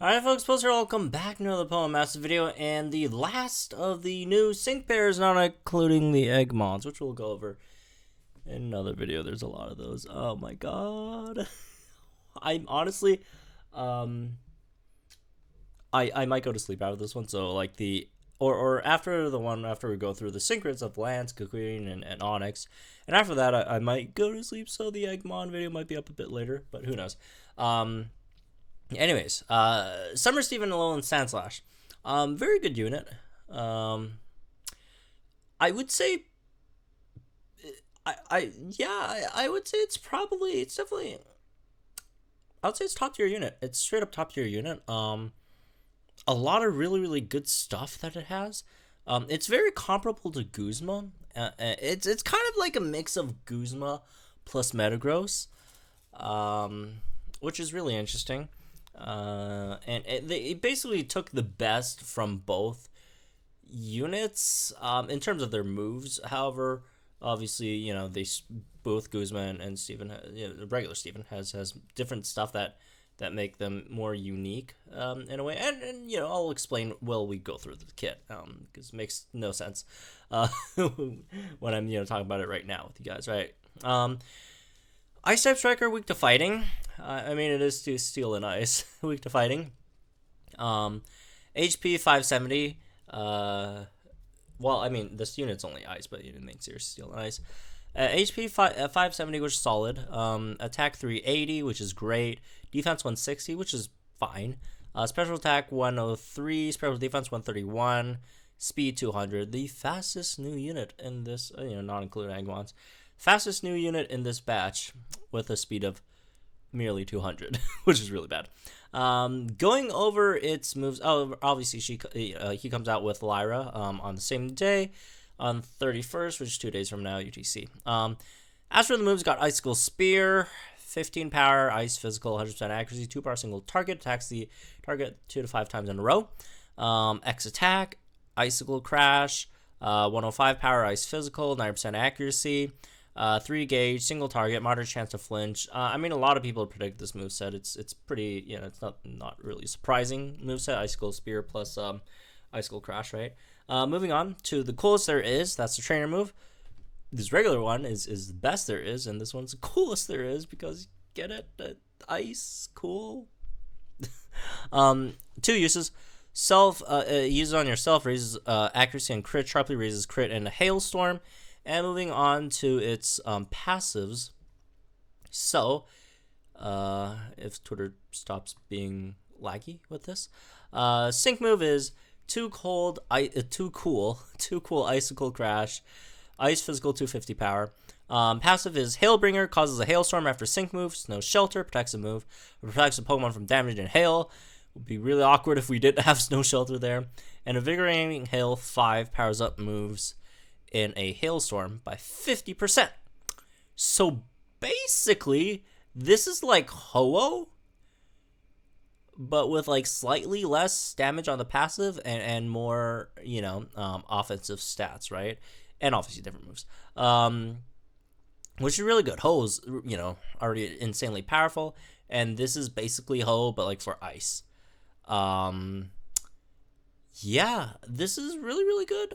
Alright folks, Poster, welcome back to another Poem Master video, and the last of the new sync pairs, not including the egg mods, which we'll go over in another video. There's a lot of those. Oh my god. I'm honestly, I might go to sleep after this one, so like or after the one after we go through the secrets of Lance, Cocoon, and Onyx, and after that I might go to sleep, so the egg mod video might be up a bit later, but who knows. Anyways, Summer Steven ALOLAN SANDSLASH. Very good unit. I would say, I would say it's definitely, I would say it's top tier unit. It's straight up top tier unit. A lot of really good stuff that it has. It's very comparable to Guzma. It's kind of like a mix of Guzma plus Metagross, which is really interesting. And they basically took the best from both units in terms of their moves. However, obviously, you know, both Guzma and Steven, regular Steven has different stuff that make them more unique in a way. And you know, I'll explain while we go through the kit, because it makes no sense when I'm talking about it right now with you guys, right? Ice type striker, weak to fighting. I mean, it is to steel and ice, weak to fighting. HP 570. Well, I mean, this unit's only ice, but you didn't think serious steel and ice. HP 570, which is solid. Attack 380, which is great. Defense 160, which is fine. Special attack 103. Special defense 131. Speed 200. The fastest new unit in this, not including Agmons. Fastest new unit in this batch with a speed of merely 200, which is really bad. Going over its moves, obviously he comes out with Lyra on the same day, on 31st, which is 2 days from now, UTC. As for the moves, got Icicle Spear, 15 power, Ice Physical, 100% accuracy, 2 power single target, attacks the target 2 to 5 times in a row. X Attack, Icicle Crash, 105 power, Ice Physical, 9% accuracy. 3 gauge, single target, moderate chance to flinch. I mean, a lot of people predict this moveset. It's pretty, it's not really surprising moveset. Icicle Spear plus Icicle Crash, right? Moving on to the coolest there is. That's the trainer move. This regular one is the best there is, and this one's the coolest there is because get it, ice, cool. 2 uses. Uses on yourself, raises accuracy and crit, sharply raises crit in a hailstorm. And moving on to its passives. So, if Twitter stops being laggy with this, sync move is too cool, Icicle Crash, Ice Physical 250 power. Passive is Hailbringer, causes a hailstorm after sync move, Snow Shelter, protects a move, protects a Pokemon from damage and hail. Would be really awkward if we didn't have Snow Shelter there. And Invigorating Hail 5 powers up moves in a hailstorm by 50%. So basically, this is like Ho-Oh, but with like slightly less damage on the passive and more, offensive stats, right? And obviously different moves. Which is really good. Ho-Oh's, already insanely powerful, and this is basically Ho-Oh, but like for ice. Yeah, this is really good.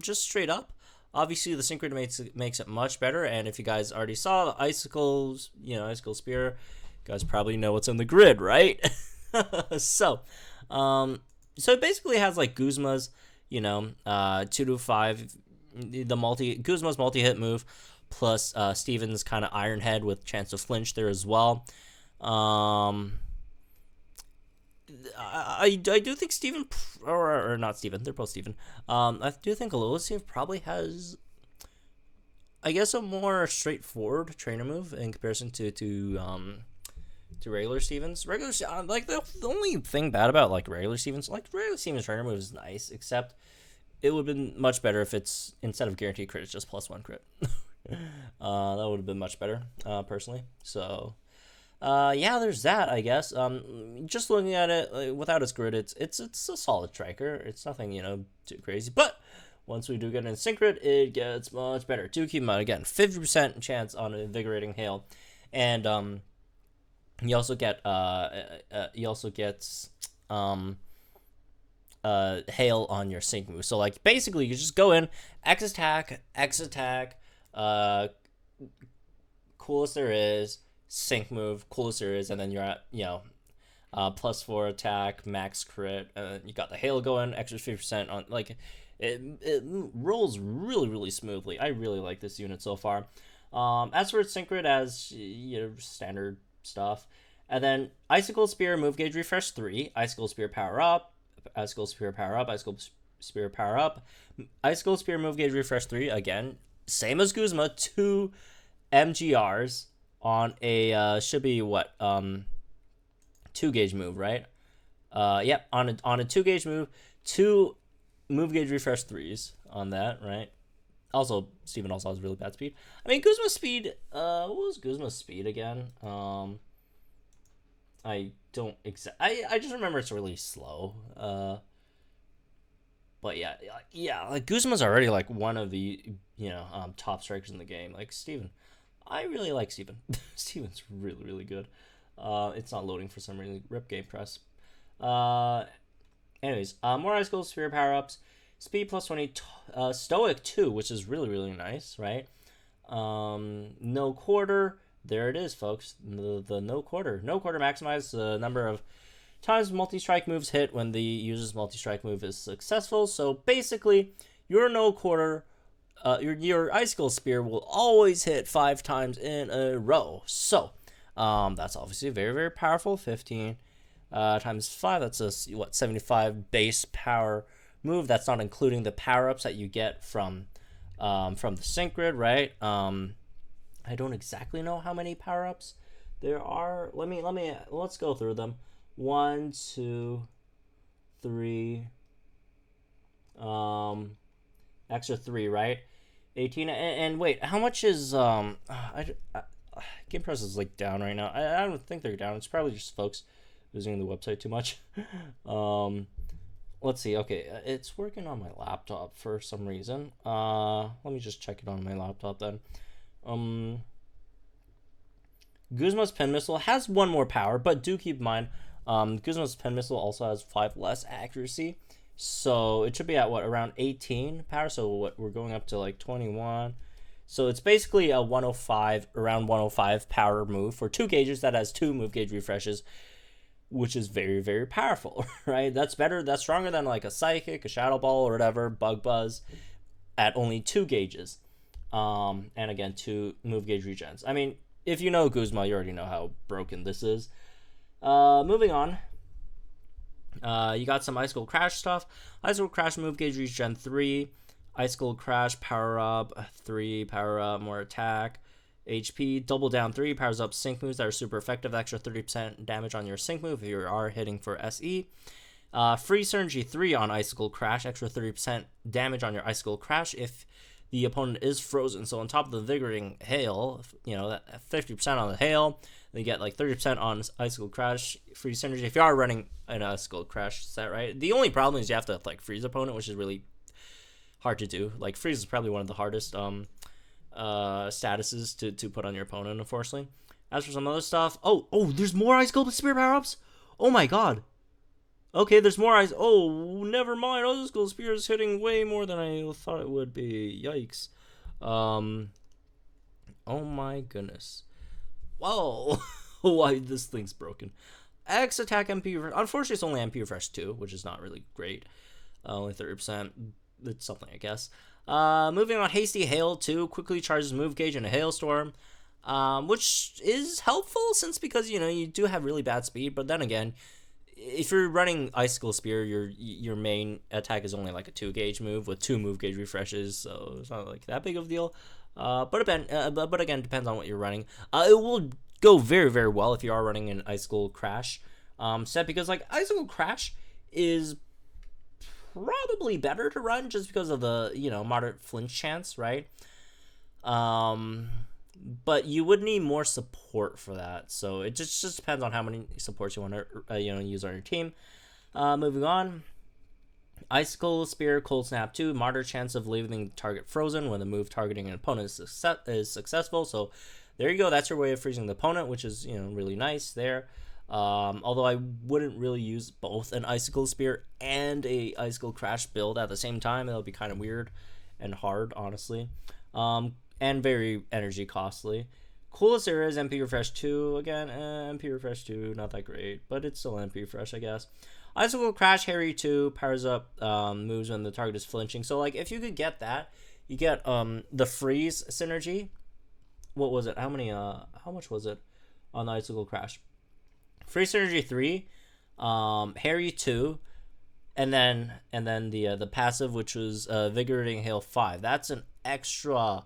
Just straight up. Obviously, the Synchro makes it much better, and if you guys already saw the Icicles, Icicle Spear, you guys probably know what's in the grid, right? So it basically has like Guzma's, 2 to 5, Guzma's multi-hit move, plus Steven's kind of Iron Head with chance to flinch there as well. I do think Steven, or not Steven, they're both Steven. I do think ALOLAN probably has, I guess, a more straightforward trainer move in comparison to regular Stevens. Like the only thing bad about like regular Stevens trainer move is nice, except it would have been much better if it's, instead of guaranteed crit, it's just +1 crit. That would have been much better, personally. So. Yeah, there's that, I guess. Just looking at it without its grid, it's a solid striker. It's nothing, too crazy. But once we do get in Synchro, it gets much better. Do keep in mind, again, 50% chance on Invigorating Hail, and he also gets hail on your sync move. So like basically you just go in, X attack, coolest there is, sync move, coolest there is, and then you're at, +4 attack, max crit, and you got the hail going, extra 50% on, like, it rolls really, really smoothly. I really like this unit so far. As for its sync crit, as, standard stuff. And then Icicle Spear, move gauge refresh 3, Icicle Spear power up, Icicle Spear power up, Icicle Spear power up, Icicle Spear move gauge refresh 3, again, same as Guzma, 2 MGRs on a, should be what, 2 gauge move, right? Yep, on a 2 gauge move, 2 move gauge refresh 3s on that, right? Also, Steven also has really bad speed. I mean, Guzma's speed, what was Guzma's speed again? I don't I just remember it's really slow. But yeah, like Guzma's already like one of the, top strikers in the game. Like Steven, I really like Steven. Steven's really, really good. It's not loading for some reason. Rip game press. Anyways, more Icicle Spear power-ups. Speed plus 20, Stoic 2, which is really, really nice, right? No quarter. There it is, folks. The no quarter. No quarter maximizes the number of times multi-strike moves hit when the user's multi-strike move is successful. So basically, your no quarter, your Icicle Spear will always hit 5 times in a row. So that's obviously very, very powerful. 15 times 5, that's a 75 base power move. That's not including the power-ups that you get from the sync grid, right? I don't exactly know how many power-ups there are. Let's go through them. 1, 2, 3, extra 3, right? 18, and wait, how much is Game Press is like down right now. I don't think they're down. It's probably just folks using the website too much. Let's see. Okay, it's working on my laptop for some reason. Let me just check it on my laptop then. Guzma's Pen Missile has 1 more power, but do keep in mind, Guzma's Pen Missile also has 5 less accuracy. So it should be at around 18 power. So we're going up to like 21. So it's basically a around 105 power move for 2 gauges that has 2 move gauge refreshes, which is very, very powerful, right? That's better. That's stronger than like a Psychic, a Shadow Ball, or whatever, Bug Buzz, at only 2 gauges. And again, 2 move gauge regens. I mean, if you know Guzma, you already know how broken this is. Moving on. You got some Icicle Crash stuff. Icicle Crash move gauge regen 3. Icicle Crash power up 3, power up, more attack. HP double down 3 powers up sync moves that are super effective. Extra 30% damage on your sync move if you are hitting for SE. Free Synergy 3 on Icicle Crash. Extra 30% damage on your Icicle Crash if the opponent is frozen. So on top of the Vigoring Hail, that 50% on the Hail, they get like 30% on Icicle Crash. Free Synergy if you are running an Icicle Crash set, right? The only problem is you have to like freeze opponent, which is really hard to do. Like freeze is probably one of the hardest statuses to put on your opponent, unfortunately. As for some other stuff, there's more Icicle Spear power-ups. Oh my god. Okay, there's more ice. Oh, never mind. Icicle Spear is hitting way more than I thought it would be. Yikes. Oh my goodness. Whoa. Why this thing's broken. X attack MP refresh. Unfortunately, it's only MP refresh 2, which is not really great. Only 30%. It's something, I guess. Moving on, Hasty Hail 2 quickly charges move gauge in a hailstorm, which is helpful because you do have really bad speed. But then again, if you're running Icicle Spear, your main attack is only like a 2 gauge move with 2 move gauge refreshes, so it's not like that big of a deal. But again, depends on what you're running. It will go very, very well if you are running an Icicle Crash set, because like Icicle Crash is probably better to run just because of the moderate flinch chance, right? But you would need more support for that, so it just depends on how many supports you want to use on your team. Moving on, Icicle Spear Cold Snap 2, moderate chance of leaving the target frozen when the move targeting an opponent is successful. So there you go, that's your way of freezing the opponent, which is really nice there. Although I wouldn't really use both an Icicle Spear and a Icicle Crash build at the same time. That would be kind of weird and hard, honestly. And very energy costly. Coolest area is MP Refresh 2. Again, MP Refresh 2, not that great, but it's still MP Refresh, I guess. Icicle Crash Harry 2 powers up moves when the target is flinching. So, like, if you could get that, you get the freeze synergy. What was it? How much was it on the Icicle Crash? Freeze synergy 3, Harry 2, and then the passive, which was Vigorating Hail 5. That's an extra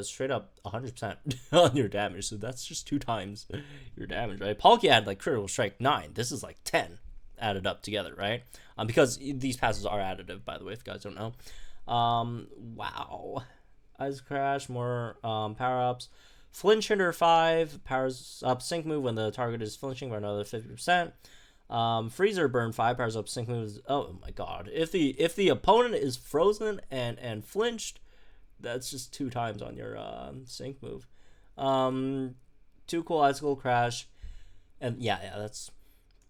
straight up 100% on your damage. So that's just 2 times your damage, right? Palkia had like critical strike 9. This is like 10 added up together, right? Because these passes are additive, by the way, if you guys don't know. Wow. Ice Crash, more power ups. Flinch Hinder 5 powers up Sync move when the target is flinching by another 50%. Freezer Burn 5 powers up Sync moves. Oh my god! If the opponent is frozen and flinched, that's just 2 times on your Sync move. 2 cool Icicle Crash, and yeah,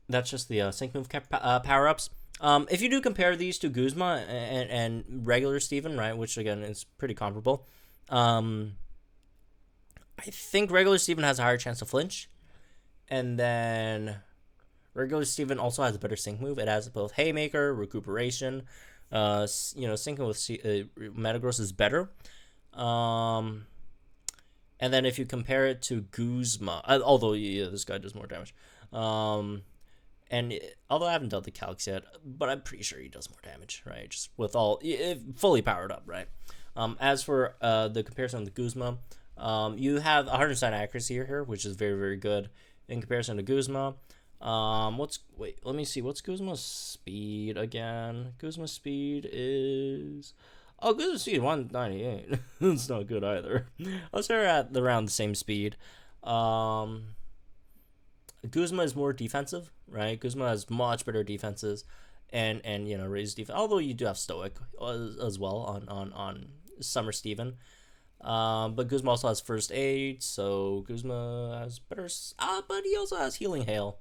that's just the Sync move power ups. If you do compare these to Guzma and regular Steven, right, which again is pretty comparable, I think regular Steven has a higher chance to flinch, and then regular Steven also has a better sync move. It has both Haymaker, Recuperation. Syncing with Metagross is better. And then if you compare it to Guzma, although this guy does more damage. Although I haven't dealt the calcs yet, but I'm pretty sure he does more damage, right? Just with fully powered up, right? As for the comparison with Guzma, you have 100% accuracy here, which is very, very good in comparison to Guzma. Let me see. What's Guzma's speed again? Guzma's speed is... Oh, Guzma's speed 198. That's not good either. Let's say we're at around the same speed. Guzma is more defensive, right? Guzma has much better defenses and raised defense. Although you do have Stoic as well on Summer Steven. But Guzma also has First Aid, so Guzma has better... but he also has Healing Hail.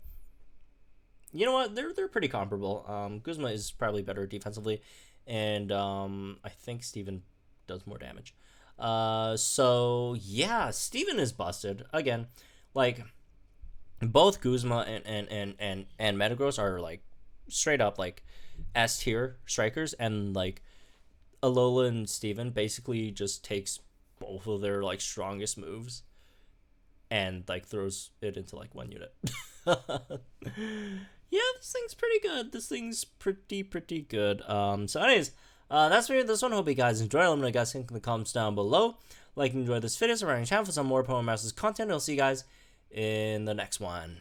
You know what? They're pretty comparable. Guzma is probably better defensively, and I think Steven does more damage. So yeah, Steven is busted. Again, like, both Guzma and Metagross are like straight up like S tier strikers, and like ALOLAN Steven basically just takes both of their like strongest moves and like throws it into like 1 unit. Yeah, this thing's pretty good. This thing's pretty good. So anyways, that's for this one. Hope you guys enjoy. Let me know you guys think in the comments down below. Like and enjoy this video, subscribe to the channel for some more Pokemon Masters content. I'll see you guys in the next one.